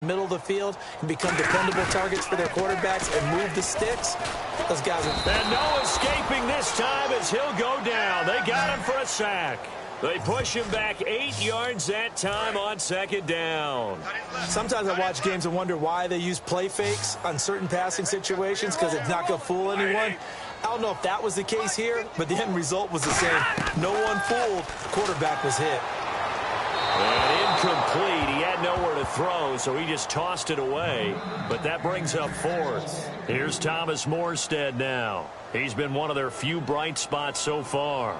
middle of the field and become dependable targets for their quarterbacks and move the sticks, those guys are... And no escaping this time as he'll go down. They got him for a sack. They push him back 8 yards that time on second down. Sometimes I watch games and wonder why they use play fakes on certain passing situations because it's not going to fool anyone. I don't know if that was the case here, but the end result was the same. No one fooled. The quarterback was hit. And incomplete. He had nowhere to throw, so he just tossed it away. But that brings up fourth. Here's Thomas Morstead now. He's been one of their few bright spots so far.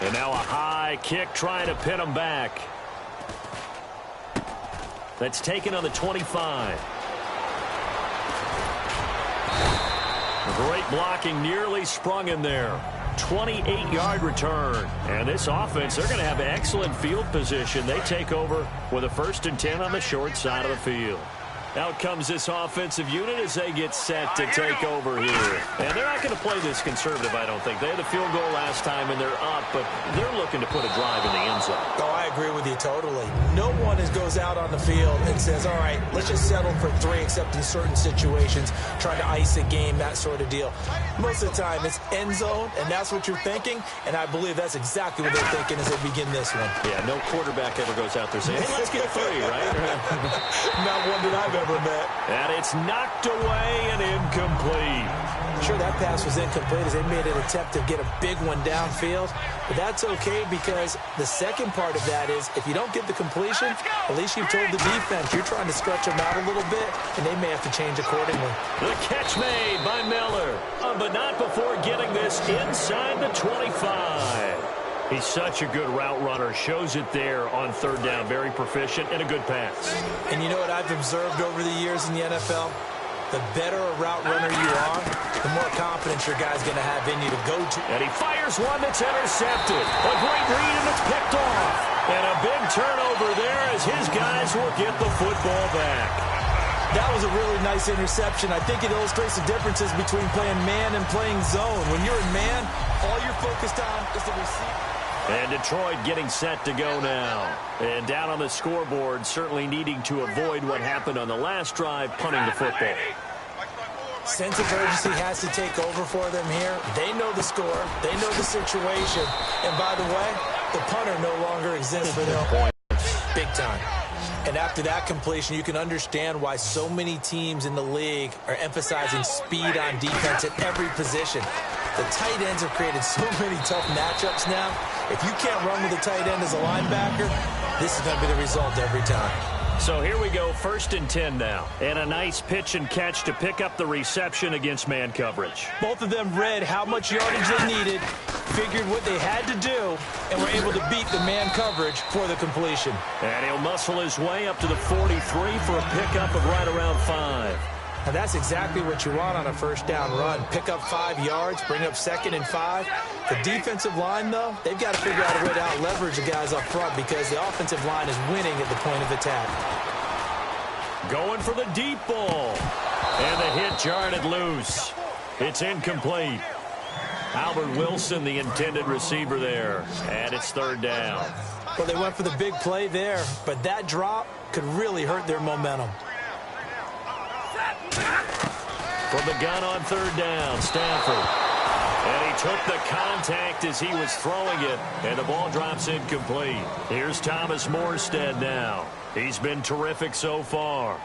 And now a high kick trying to pin him back. That's taken on the 25. Great blocking, nearly sprung him there. 28-yard return. And this offense, they're going to have excellent field position. They take over with a 1st and 10 on the short side of the field. Out comes this offensive unit as they get set to take over here. And they're not going to play this conservative, I don't think. They had a field goal last time, and they're up, but they're looking to put a drive in the end zone. Oh, I agree with you totally. No one goes out on the field and says, all right, let's just settle for 3, except in certain situations, trying to ice a game, that sort of deal. Most of the time, it's end zone, and that's what you're thinking, and I believe that's exactly what they're thinking as they begin this one. Yeah, no quarterback ever goes out there saying, hey, let's get 3, right? Not one that I've ever met. And it's knocked away and incomplete. Sure, that pass was incomplete as they made an attempt to get a big one downfield. But that's okay because the second part of that is if you don't get the completion, at least you've told the defense you're trying to stretch them out a little bit, and they may have to change accordingly. The catch made by Miller, but not before getting this inside the 25. He's such a good route runner. Shows it there on 3rd down. Very proficient and a good pass. And you know what I've observed over the years in the NFL? The better a route runner you are, the more confidence your guy's going to have in you to go to. And he fires one that's intercepted. A great read, and it's picked off. And a big turnover there as his guys will get the football back. That was a really nice interception. I think it illustrates the differences between playing man and playing zone. When you're in man, all you're focused on is the receiver. And Detroit getting set to go now. And down on the scoreboard, certainly needing to avoid what happened on the last drive, punting the football. Sense of urgency has to take over for them here. They know the score. They know the situation. And by the way, the punter no longer exists for their point. Big time. And after that completion, you can understand why so many teams in the league are emphasizing speed on defense at every position. The tight ends have created so many tough matchups now. If you can't run with a tight end as a linebacker, this is going to be the result every time. So here we go, 1st and 10 now. And a nice pitch and catch to pick up the reception against man coverage. Both of them read how much yardage they needed, figured what they had to do, and were able to beat the man coverage for the completion. And he'll muscle his way up to the 43 for a pickup of right around 5. And that's exactly what you want on a 1st down run. Pick up 5 yards, bring up 2nd and 5. The defensive line, though, they've got to figure out a way to out-leverage the guys up front because the offensive line is winning at the point of attack. Going for the deep ball. And the hit jarred it loose. It's incomplete. Albert Wilson, the intended receiver there. And it's 3rd down. Well, they went for the big play there, but that drop could really hurt their momentum. From the gun on 3rd down, Stafford. And he took the contact as he was throwing it, and the ball drops incomplete. Here's Thomas Morstead now. He's been terrific so far.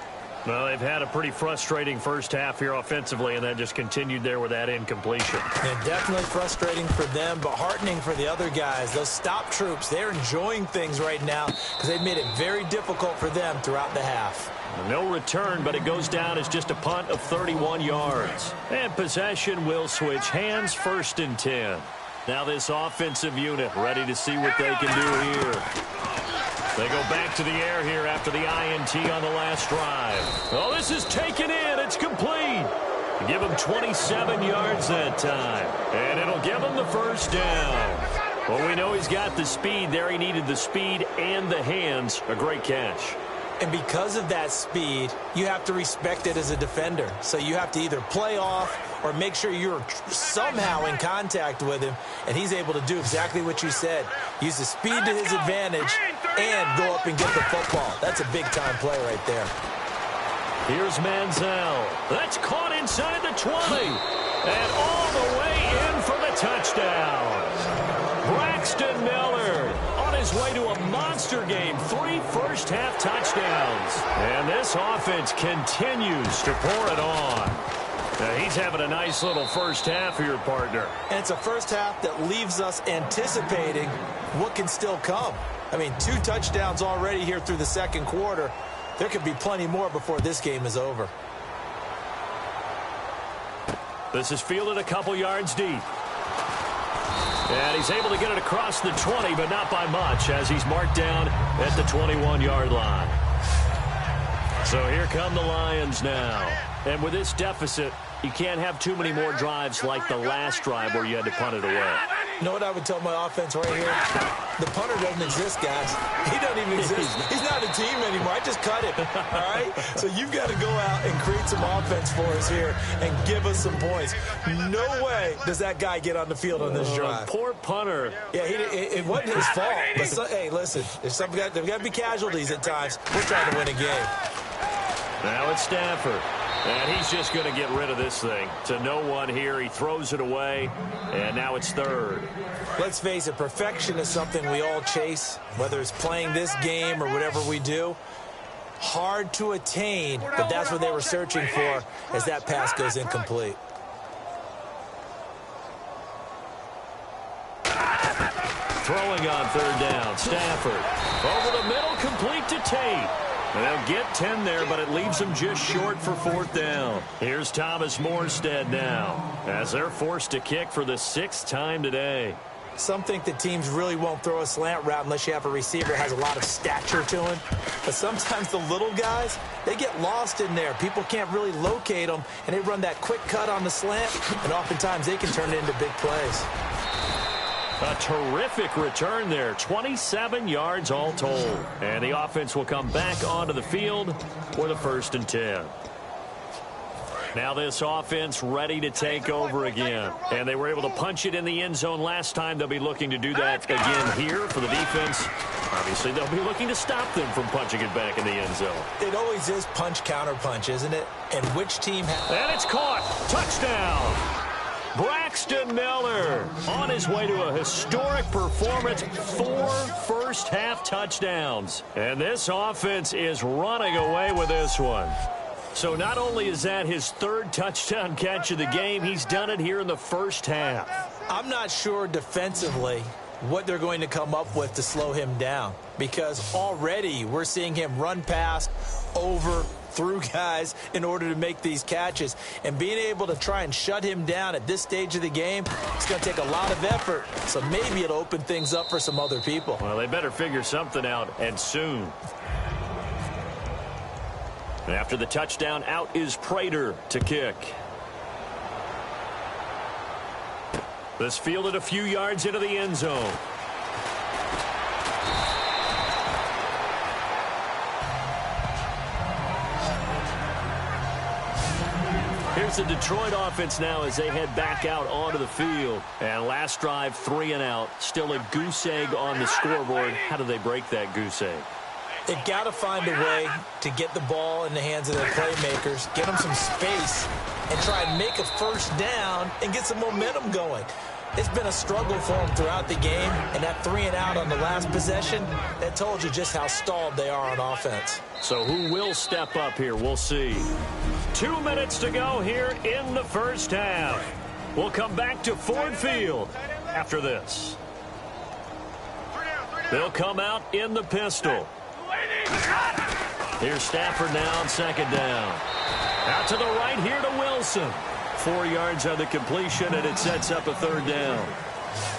Well, they've had a pretty frustrating first half here offensively, and that just continued there with that incompletion. And definitely frustrating for them, but heartening for the other guys. Those stop troops, they're enjoying things right now because they've made it very difficult for them throughout the half. No return, but it goes down as just a punt of 31 yards. And possession will switch hands, 1st and 10. Now this offensive unit ready to see what they can do here. They go back to the air here after the INT on the last drive. Oh, this is taken in. It's complete. Give him 27 yards that time. And it'll give him the 1st down. Well, we know he's got the speed there. He needed the speed and the hands. A great catch. And because of that speed, you have to respect it as a defender. So you have to either play off or make sure you're somehow in contact with him, and he's able to do exactly what you said. Use the speed to his advantage and go up and get the football. That's a big-time play right there. Here's Manziel. That's caught inside the 20. And all the way in for the touchdown. Braxton Miller on his way to a monster game. 3 first-half touchdowns. And this offense continues to pour it on. Now, he's having a nice little first half here, partner. And it's a first half that leaves us anticipating what can still come. I mean, 2 touchdowns already here through the second quarter. There could be plenty more before this game is over. This is fielded a couple yards deep. And he's able to get it across the 20, but not by much, as he's marked down at the 21-yard line. So here come the Lions now. And with this deficit, you can't have too many more drives like the last drive where you had to punt it away. You know what I would tell my offense right here? The punter doesn't exist, guys. He doesn't even exist. He's not a team anymore. I just cut him, all right? So you've got to go out and create some offense for us here and give us some points. No way does that guy get on the field on this drive. Poor punter. Yeah, it wasn't his fault. But hey, listen, there's got to be casualties at times. We're trying to win a game. Now it's Stafford. And he's just going to get rid of this thing. To no one here. He throws it away. And now it's third. Let's face it, perfection is something we all chase, whether it's playing this game or whatever we do. Hard to attain, but that's what they were searching for as that pass goes incomplete. Throwing on third down. Stafford. Over the middle, complete to Tate. They'll get 10 there, but it leaves them just short for fourth down. Here's Thomas Morstead now, as they're forced to kick for the 6th time today. Some think that teams really won't throw a slant route unless you have a receiver that has a lot of stature to him. But sometimes the little guys, they get lost in there. People can't really locate them, and they run that quick cut on the slant, and oftentimes they can turn it into big plays. A terrific return there. 27 yards all told. And the offense will come back onto the field for the 1st and 10. Now this offense ready to take over again. And they were able to punch it in the end zone last time. They'll be looking to do that again here for the defense. Obviously, they'll be looking to stop them from punching it back in the end zone. It always is punch, counter punch, isn't it? And which team has... And it's caught. Touchdown. Braxton Miller on his way to a historic performance. 4 first-half touchdowns. And this offense is running away with this one. So not only is that his 3rd touchdown catch of the game, he's done it here in the first half. I'm not sure defensively what they're going to come up with to slow him down, because already we're seeing him run past, over, through guys in order to make these catches. And being able to try and shut him down at this stage of the game, it's going to take a lot of effort. So maybe it'll open things up for some other people. Well, they better figure something out, and soon. And after the touchdown, out is Prater to kick. This fielded a few yards into the end zone. Here's the Detroit offense now as they head back out onto the field. And last drive, 3 and out. Still a goose egg on the scoreboard. How do they break that goose egg? They've got to find a way to get the ball in the hands of their playmakers, get them some space, and try and make a first down and get some momentum going. It's been a struggle for them throughout the game, and that 3 and out on the last possession, that told you just how stalled they are on offense. So who will step up here? We'll see. 2 minutes to go here in the first half. We'll come back to Ford Field after this. They'll come out in the pistol. Here's Stafford now on 2nd down. Out to the right here to Wilson. 4 yards on the completion, and it sets up a 3rd down.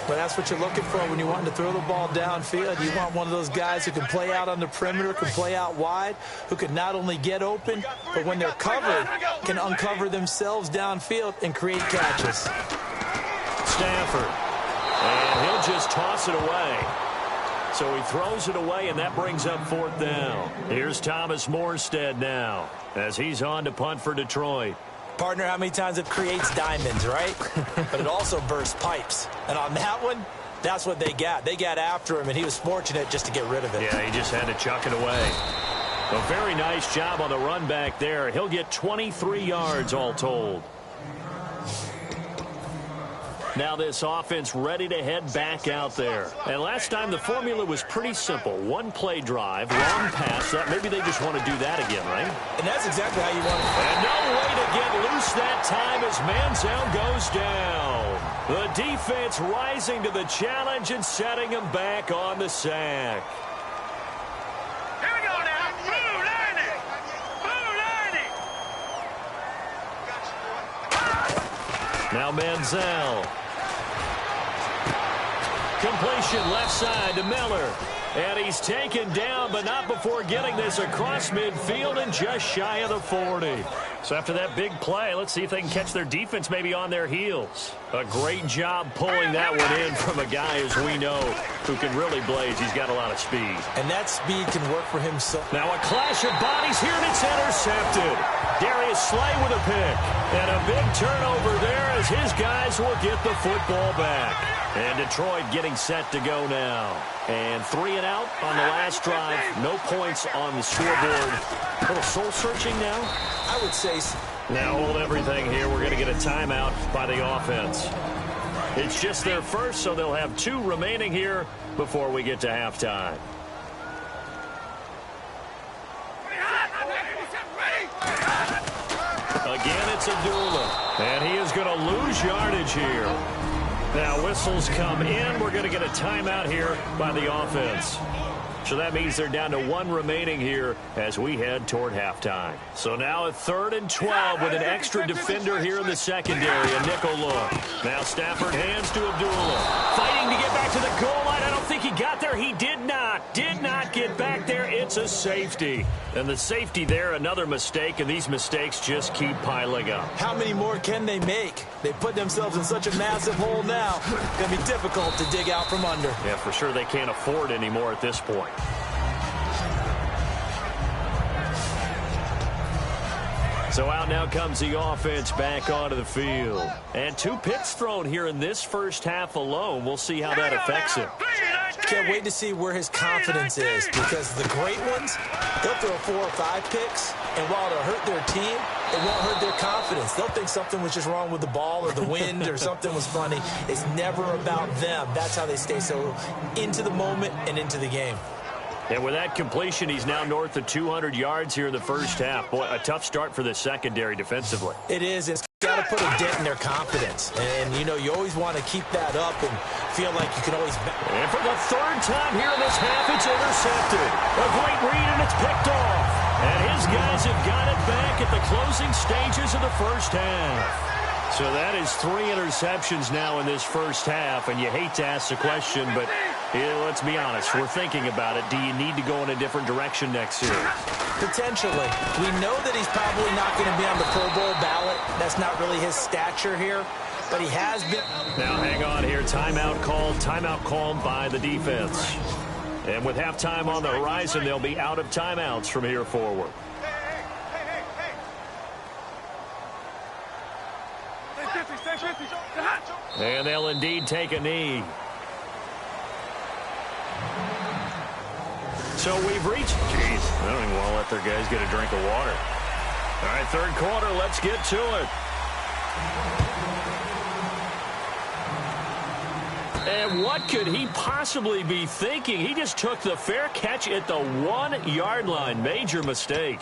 But that's what you're looking for when you want to throw the ball downfield. You want one of those guys who can play out on the perimeter, can play out wide, who can not only get open, but when they're covered, can uncover themselves downfield and create catches. Stafford. And he'll just toss it away. So he throws it away, and that brings up 4th down. Here's Thomas Morstead now as he's on to punt for Detroit. Partner, how many times it creates diamonds, right? But it also bursts pipes. And on that one, that's what they got. They got after him, and he was fortunate just to get rid of it. Yeah, he just had to chuck it away. A very nice job on the run back there. He'll get 23 yards all told. Now this offense ready to head back out there. And last time the formula was pretty simple. One play drive, long pass. That maybe they just want to do that again, right? And that's exactly how you want to. And no way to get loose that time as Manziel goes down. The defense rising to the challenge and setting him back on the sack. Here we go now. Blue Lightning. Blue Lightning. Now Manziel. Completion left side to Miller. And he's taken down, but not before getting this across midfield and just shy of the 40. So after that big play, let's see if they can catch their defense maybe on their heels. A great job pulling that one in from a guy, as we know, who can really blaze. He's got a lot of speed. And that speed can work for him. Now a clash of bodies here, and it's intercepted. Darius Slay with a pick. And a big turnover there as his guys will get the football back. And Detroit getting set to go now. And 3 and out on the last drive. No points on the scoreboard. A little soul-searching now? I would say so. Now hold everything here. We're going to get a timeout by the offense. It's just their first, so they'll have 2 remaining here before we get to halftime. Again, it's Abdullah. And he is going to lose yardage here. Now whistles come in. We're going to get a timeout here by the offense. So that means they're down to 1 remaining here as we head toward halftime. So now a 3rd and 12 with an extra defender here in the secondary, a nickel look. Now Stafford hands to Abdullah. Fighting to get back to the goal line. I don't think he got there. He did not get back there. It's a safety. And the safety there, another mistake, and these mistakes just keep piling up. How many more can they make? They put themselves in such a massive hole now. It's going to be difficult to dig out from under. Yeah, for sure they can't afford anymore at this point. So out now comes the offense back onto the field. And 2 picks thrown here in this first half alone. We'll see how that affects him. Can't wait to see where his confidence is, because the great ones, they'll throw 4 or 5 picks, and while it'll hurt their team, it won't hurt their confidence. They'll think something was just wrong with the ball or the wind or something was funny. It's never about them. That's how they stay so into the moment and into the game. And with that completion, he's now north of 200 yards here in the first half. Boy, a tough start for the secondary defensively. It is. It's got to put a dent in their confidence. And, you know, you always want to keep that up and feel like you can always... And for the 3rd time here in this half, it's intercepted. A great read, and it's picked off. And his guys have got it back at the closing stages of the first half. So that is 3 interceptions now in this first half, and you hate to ask the question, but let's be honest, we're thinking about it. Do you need to go in a different direction next year? Potentially. We know that he's probably not going to be on the Pro Bowl ballot. That's not really his stature here, but he has been. Now hang on here. Timeout called by the defense. And with halftime on the horizon, they'll be out of timeouts from here forward. And they'll indeed take a knee. So we've reached... Jeez, I don't even want to let their guys get a drink of water. All right, 3rd quarter, let's get to it. And what could he possibly be thinking? He just took the fair catch at the 1-yard line. Major mistake.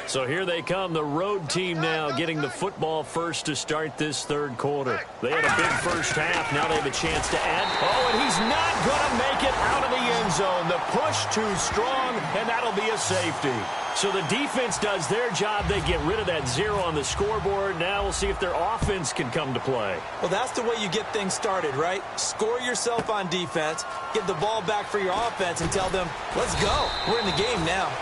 So here they come, the road team now getting the football first to start this 3rd quarter. They had a big first half. Now they have a chance to add. Oh, and he's not going to make it out of the end zone. The push too strong, and that'll be a safety. So the defense does their job. They get rid of that 0 on the scoreboard. Now we'll see if their offense can come to play. Well, that's the way you get things started, right? Score yourself on defense, get the ball back for your offense, and tell them, let's go. We're in the game now.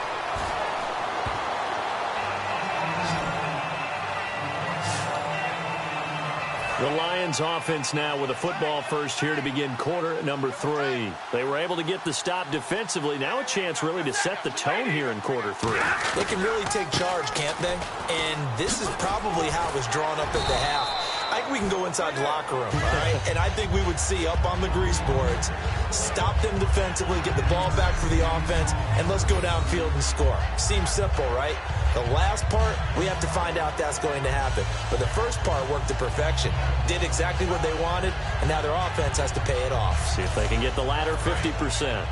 The Lions offense now with a football first here to begin quarter number 3. They were able to get the stop defensively. Now a chance really to set the tone here in quarter 3. They can really take charge, can't they? And this is probably how it was drawn up at the half. I think we can go inside the locker room, all right? And I think we would see up on the grease boards, stop them defensively, get the ball back for the offense, and let's go downfield and score. Seems simple, right? The last part, we have to find out that's going to happen. But the first part worked to perfection. Did exactly what they wanted, and now their offense has to pay it off. See if they can get the latter 50%.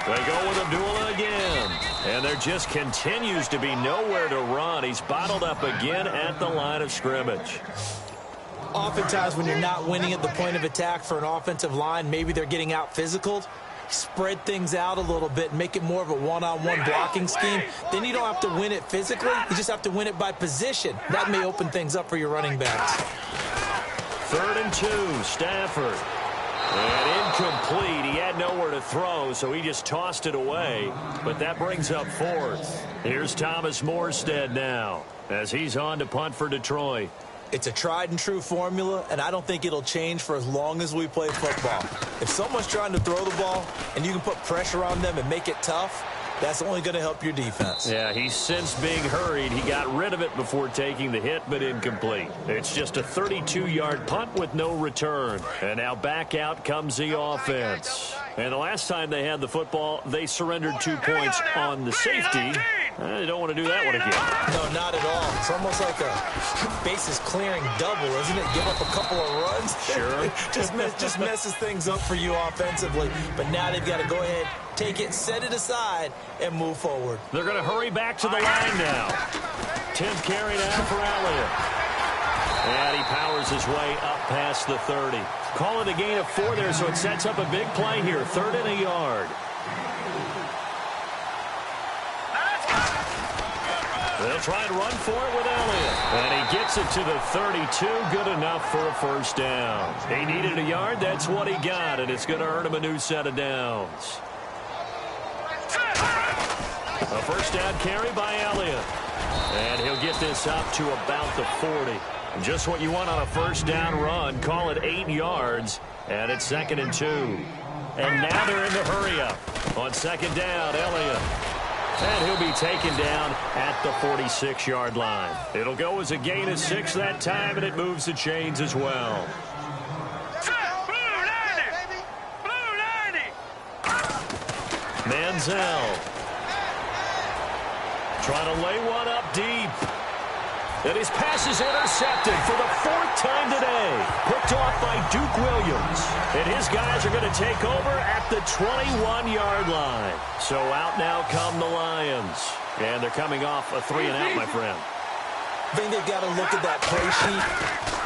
They go with Abdullah again. And there just continues to be nowhere to run. He's bottled up again at the line of scrimmage. Oftentimes when you're not winning at the point of attack for an offensive line, maybe they're getting out physical. Spread things out a little bit, make it more of a one-on-one blocking scheme. Then you don't have to win it physically. You just have to win it by position. That may open things up for your running backs. 3rd and 2, Stafford. And incomplete. He had nowhere to throw, so he just tossed it away. But that brings up 4th. Here's Thomas Morstead now as he's on to punt for Detroit. It's a tried-and-true formula, and I don't think it'll change for as long as we play football. If someone's trying to throw the ball and you can put pressure on them and make it tough, that's only going to help your defense. Yeah, he's since being hurried. He got rid of it before taking the hit, but incomplete. It's just a 32-yard punt with no return. And now back out comes the offense. And the last time they had the football, they surrendered 2 points on the safety. They don't want to do that one again. No, not at all. It's almost like a bases clearing double, isn't it? Give up a couple of runs. Sure. just messes things up for you offensively. But now they've got to go ahead, take it, set it aside, and move forward. They're going to hurry back to the line now. 10th carry now for Elliott. And he powers his way up past the 30. Call it a gain of 4 there, so it sets up a big play here. 3rd and a yard. They'll try and run for it with Elliott. And he gets it to the 32. Good enough for a first down. He needed a yard. That's what he got, and it's going to earn him a new set of downs. A first down carry by Elliott. And he'll get this up to about the 40. Just what you want on a first down run. Call it 8 yards. And it's 2nd and 2. And now they're in the hurry up. On 2nd down, Elliott. And he'll be taken down at the 46-yard line. It'll go as a gain of 6 that time, and it moves the chains as well. Manziel. Trying to lay one up deep. And his pass is intercepted for the 4th time today. Picked off by Duke Williams. And his guys are going to take over at the 21-yard line. So out now come the Lions. And they're coming off a 3-and-out, my friend. I think they've got to look at that play sheet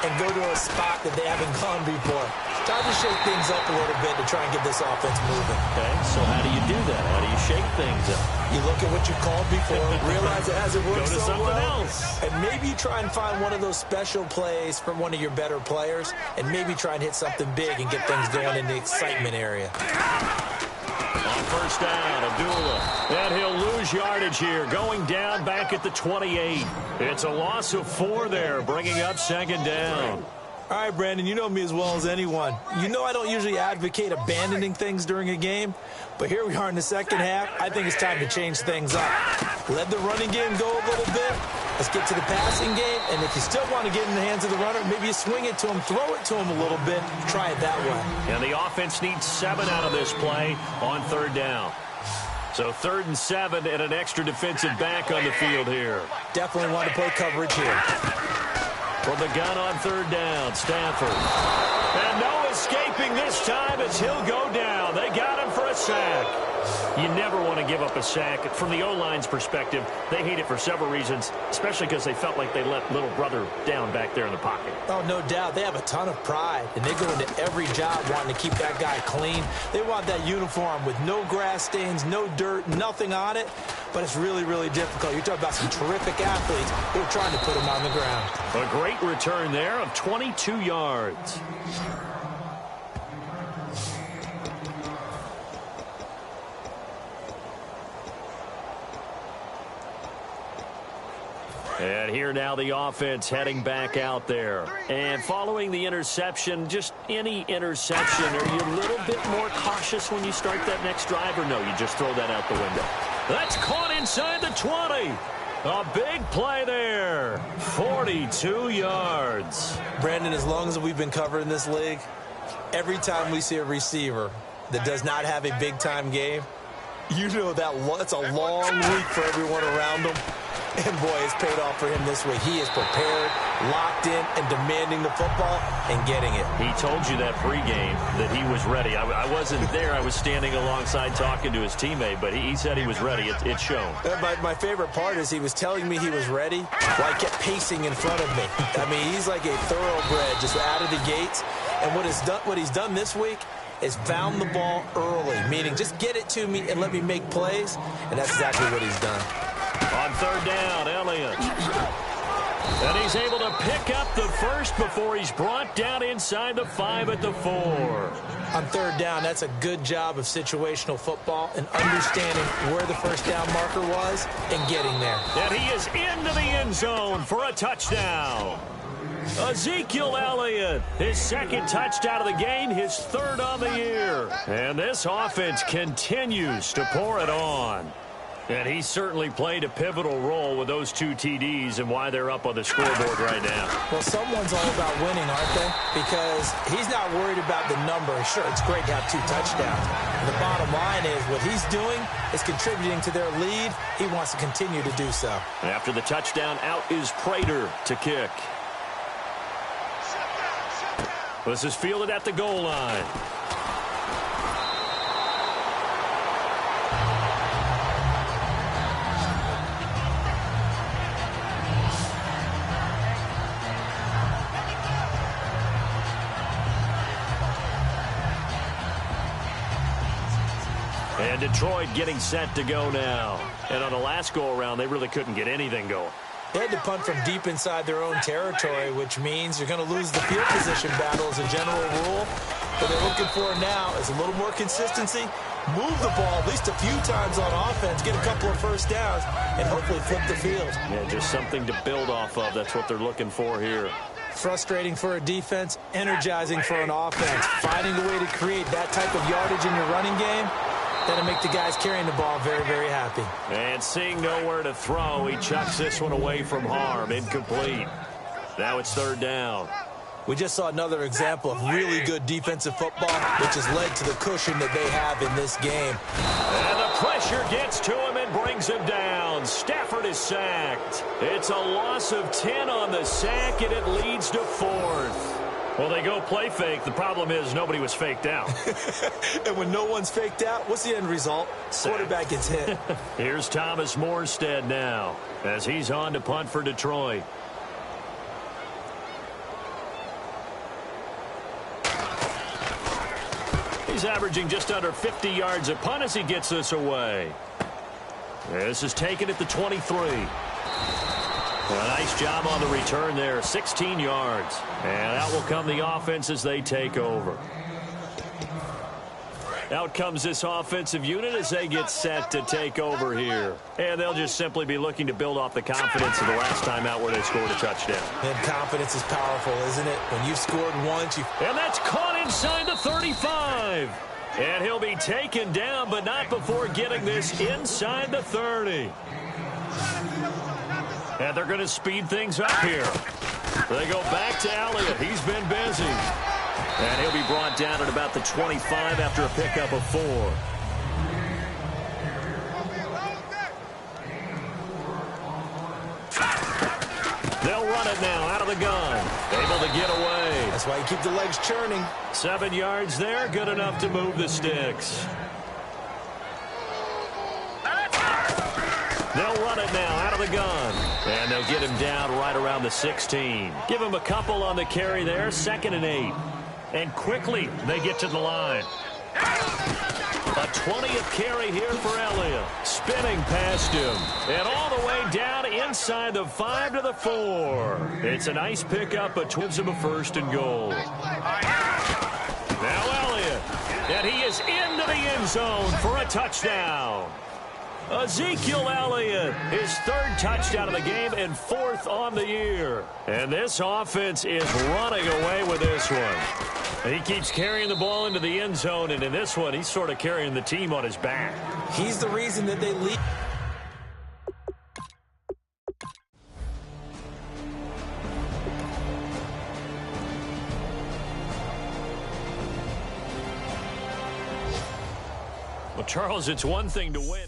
and go to a spot that they haven't gone before. Time to shake things up a little bit to try and get this offense moving. Okay, so how do you do that? How do you shake things up? You look at what you called before, realize it hasn't worked Go to so something well, else. and maybe try and find one of those special plays from one of your better players, and maybe try and hit something big and get things going in the excitement area. On first down, Abdullah. And he'll lose yardage here, going down back at the 28. It's a loss of 4 there, bringing up 2nd down. All right, Brandon, you know me as well as anyone. You know I don't usually advocate abandoning things during a game, but here we are in the second half. I think it's time to change things up. Let the running game go a little bit. Let's get to the passing game, and if you still want to get in the hands of the runner, maybe you swing it to him, throw it to him a little bit, try it that way. And the offense needs 7 out of this play on 3rd down. So 3rd and 7 and an extra defensive back on the field here. Definitely want to play coverage here. From the gun on 3rd down, Stafford. And no escaping this time as he'll go down. They got him for a sack. You never want to give up a sack. From the O-line's perspective, they hate it for several reasons, especially because they felt like they let little brother down back there in the pocket. Oh, no doubt. They have a ton of pride, and they go into every job wanting to keep that guy clean. They want that uniform with no grass stains, no dirt, nothing on it, but it's really, really difficult. You're talking about some terrific athletes who are trying to put him on the ground. A great return there of 22 yards. And here now the offense heading back out there. And following the interception, just any interception, are you a little bit more cautious when you start that next drive, or no, you just throw that out the window? That's caught inside the 20. A big play there. 42 yards. Brandon, as long as we've been covering this league, every time we see a receiver that does not have a big-time game, you know that's a long week for everyone around him. And, boy, it's paid off for him this week. He is prepared, locked in, and demanding the football and getting it. He told you that pregame that he was ready. I wasn't there. I was standing alongside talking to his teammate, but he said he was ready. It's shown. My favorite part is he was telling me he was ready while I kept pacing in front of me. I mean, he's like a thoroughbred just out of the gates. And what he's done this week is found the ball early, meaning just get it to me and let me make plays, and that's exactly what he's done. On third down, Elliott. And he's able to pick up the first before he's brought down inside the 5 at the 4. On third down, that's a good job of situational football and understanding where the first down marker was and getting there. And he is into the end zone for a touchdown. Ezekiel Elliott, his second touchdown of the game, his third on the year. And this offense continues to pour it on. And he certainly played a pivotal role with those 2 TDs and why they're up on the scoreboard right now. Well, someone's all about winning, aren't they? Because he's not worried about the number. Sure, it's great to have 2 touchdowns. The bottom line is what he's doing is contributing to their lead. He wants to continue to do so. After the touchdown, out is Prater to kick. This is fielded at the goal line. And Detroit getting set to go now. And on the last go-around, they really couldn't get anything going. They had to punt from deep inside their own territory, which means you're going to lose the field position battle as a general rule. What they're looking for now is a little more consistency, move the ball at least a few times on offense, get a couple of first downs, and hopefully flip the field. Yeah, just something to build off of. That's what they're looking for here. Frustrating for a defense, energizing for an offense. Finding a way to create that type of yardage in your running game, that'll make the guys carrying the ball very, very happy. And seeing nowhere to throw, he chucks this one away from harm. Incomplete. Now it's third down. We just saw another example of really good defensive football, which has led to the cushion that they have in this game. And the pressure gets to him and brings him down. Stafford is sacked. It's a loss of 10 on the sack, and it leads to 4th. Well, they go play fake. The problem is nobody was faked out. And when no one's faked out, what's the end result? Quarterback gets hit. Here's Thomas Morstead now as he's on to punt for Detroit. He's averaging just under 50 yards a punt as he gets this away. This is taken at the 23. A nice job on the return there, 16 yards. And out will come the offense as they take over. Out comes this offensive unit as they get set to take over here. And they'll just simply be looking to build off the confidence of the last time out where they scored a touchdown. And confidence is powerful, isn't it? When you've scored once, you... And that's caught inside the 35. And he'll be taken down, but not before getting this inside the 30. And they're going to speed things up here. They go back to Elliott. He's been busy. And he'll be brought down at about the 25 after a pickup of 4. They'll run it now out of the gun. Able to get away. That's why you keep the legs churning. 7 yards there, good enough to move the sticks. They'll run it now out of the gun. And they'll get him down right around the 16. Give him a couple on the carry there, 2nd and 8. And quickly they get to the line. A 20th carry here for Elliott. Spinning past him. And all the way down inside the 5 to the 4. It's a nice pickup, but gives him a 1st and goal. Now Elliott. And he is into the end zone for a touchdown. Ezekiel Elliott, his 3rd touchdown of the game and 4th on the year. And this offense is running away with this one. He keeps carrying the ball into the end zone, and in this one, he's sort of carrying the team on his back. He's the reason that they lead. Well, Charles, it's one thing to win.